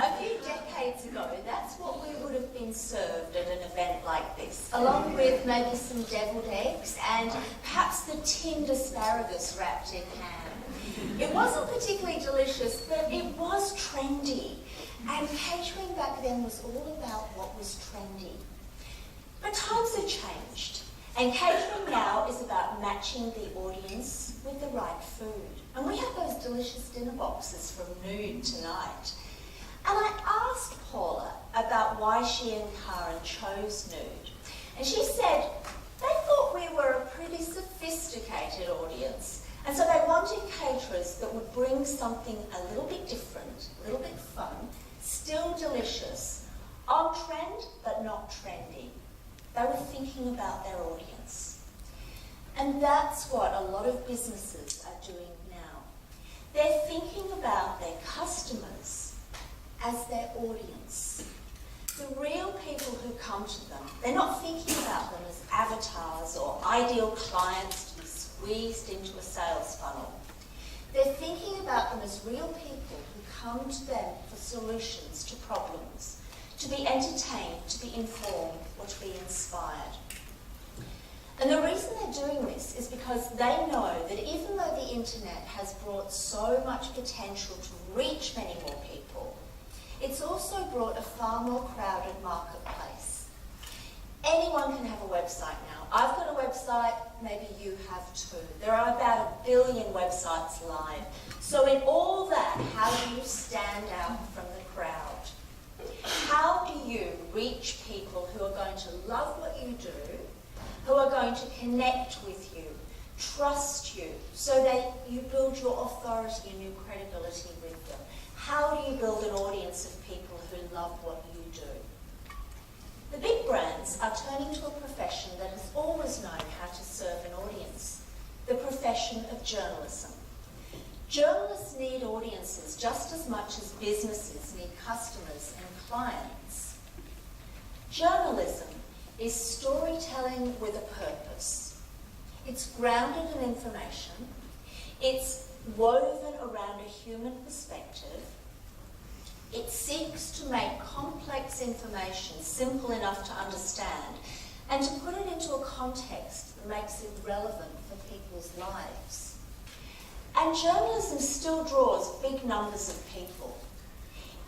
A few decades ago, that's what we would have been served at an event like this, along with maybe some deviled eggs and perhaps the tinned asparagus wrapped in ham. It wasn't particularly delicious, but it was trendy. And catering back then was all about what was trendy. But times have changed. And catering now is about matching the audience with the right food. And we have those delicious dinner boxes from Noon tonight. And I asked Paula about why she and Karen chose Nude. And she said they thought we were a pretty sophisticated audience. And so they wanted caterers that would bring something a little bit different, a little bit fun, still delicious, on trend but not trendy. They were thinking about their audience. And that's what a lot of businesses are doing now. They're thinking about their customers as their audience. The real people who come to them, they're not thinking about them as avatars or ideal clients to be squeezed into a sales funnel. They're thinking about them as real people who come to them for solutions to problems, to be entertained, to be informed, or to be inspired. And the reason they're doing this is because they know that even though the internet has brought so much potential to reach many more people, it's also brought a far more crowded marketplace. Anyone can have a website now. I've got a website, maybe you have too. There are about 1 billion websites live. So in all that, how do you stand out from the crowd? How do you reach people who are going to love what you do, who are going to connect with you, trust you, so that you build your authority and your credibility with them? How do you build an audience of people who love what you do? The big brands are turning to a profession that has always known how to serve an audience, the profession of journalism. Journalists need audiences just as much as businesses need customers and clients. Journalism is storytelling with a purpose. It's grounded in information. It's woven around a human perspective. It seeks to make complex information simple enough to understand and to put it into a context that makes it relevant for people's lives. And journalism still draws big numbers of people.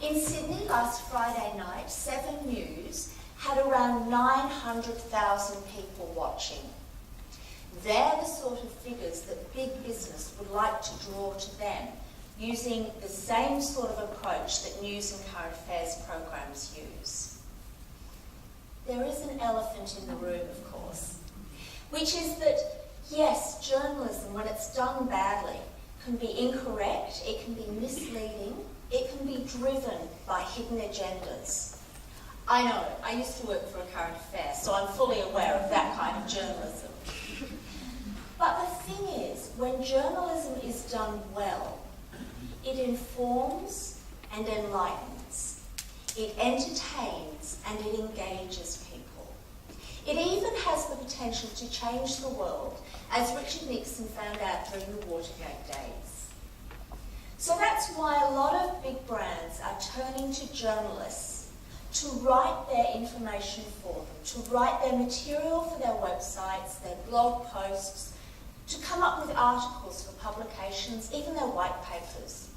In Sydney last Friday night, 7 News had around 900,000 people watching. They're the sort of figures that big business would like to draw to them, using the same sort of approach that news and current affairs programs use. There is an elephant in the room, of course, which is that, yes, journalism, when it's done badly, can be incorrect, it can be misleading, it can be driven by hidden agendas. I know, I used to work for a current affair, so I'm fully aware of that kind of journalism. But the thing is, when journalism is done well, it informs and enlightens. It entertains and it engages people. It even has the potential to change the world, as Richard Nixon found out during the Watergate days. So that's why a lot of big brands are turning to journalists to write their information for them, to write their material for their websites, their blog posts, to come up with articles for publications, even their white papers.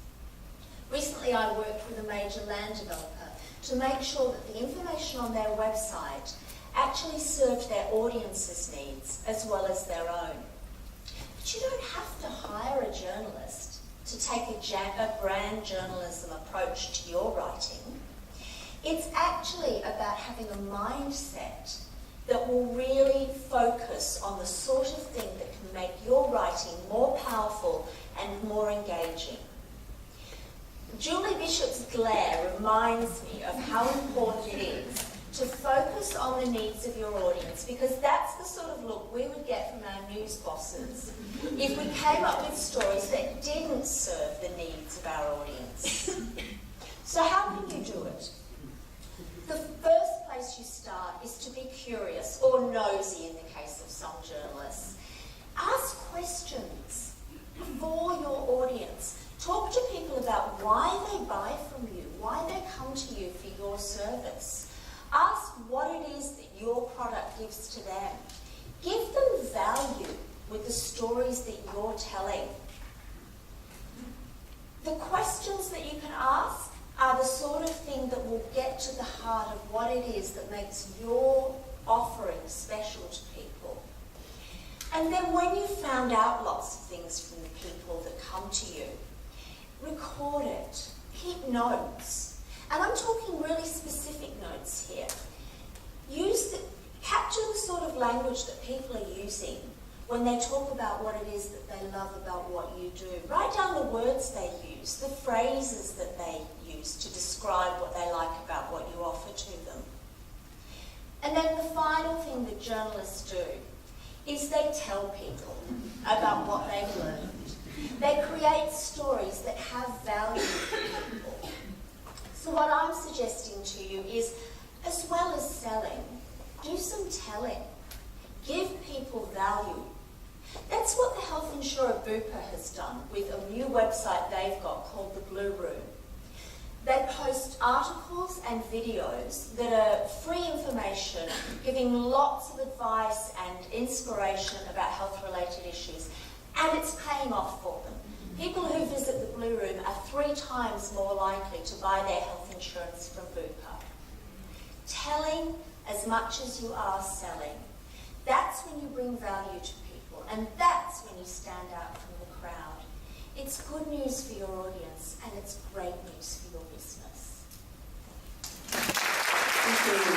Recently I worked with a major land developer to make sure that the information on their website actually served their audience's needs as well as their own. But you don't have to hire a journalist to take a brand journalism approach to your writing. It's actually about having a mindset that will really focus on the sort of thing that can make your writing more powerful and more engaging. Julie Bishop's glare reminds me of how important it is to focus on the needs of your audience, because that's the sort of look we would get from our news bosses if we came up with stories that didn't serve the needs of our audience. So how can you do it? The first place you start is to be curious, or nosy in the case of some journalists. Ask questions for your audience. Talk to people about why they buy from you, why they come your service. Ask what it is that your product gives to them. Give them value with the stories that you're telling. The questions that you can ask are the sort of thing that will get to the heart of what it is that makes your offering special to people. And then when you've found out lots of things from the people that come to you, record it, keep notes. And I'm talking really specific notes here. Capture the sort of language that people are using when they talk about what it is that they love about what you do. Write down the words they use, the phrases that they use to describe what they like about what you offer to them. And then the final thing that journalists do is they tell people about what they've learned. They create stories that have value for people. So what I'm suggesting to you is, as well as selling, do some telling. Give people value. That's what the health insurer Bupa has done with a new website they've got called the Blue Room. They post articles and videos that are free information, giving lots of advice and inspiration about health-related issues, and it's paying off for them. People who visit the Blue Room are 3 times more likely to buy their health insurance from Bupa. Telling as much as you are selling. That's when you bring value to people, and that's when you stand out from the crowd. It's good news for your audience, and it's great news for your business. Thank you.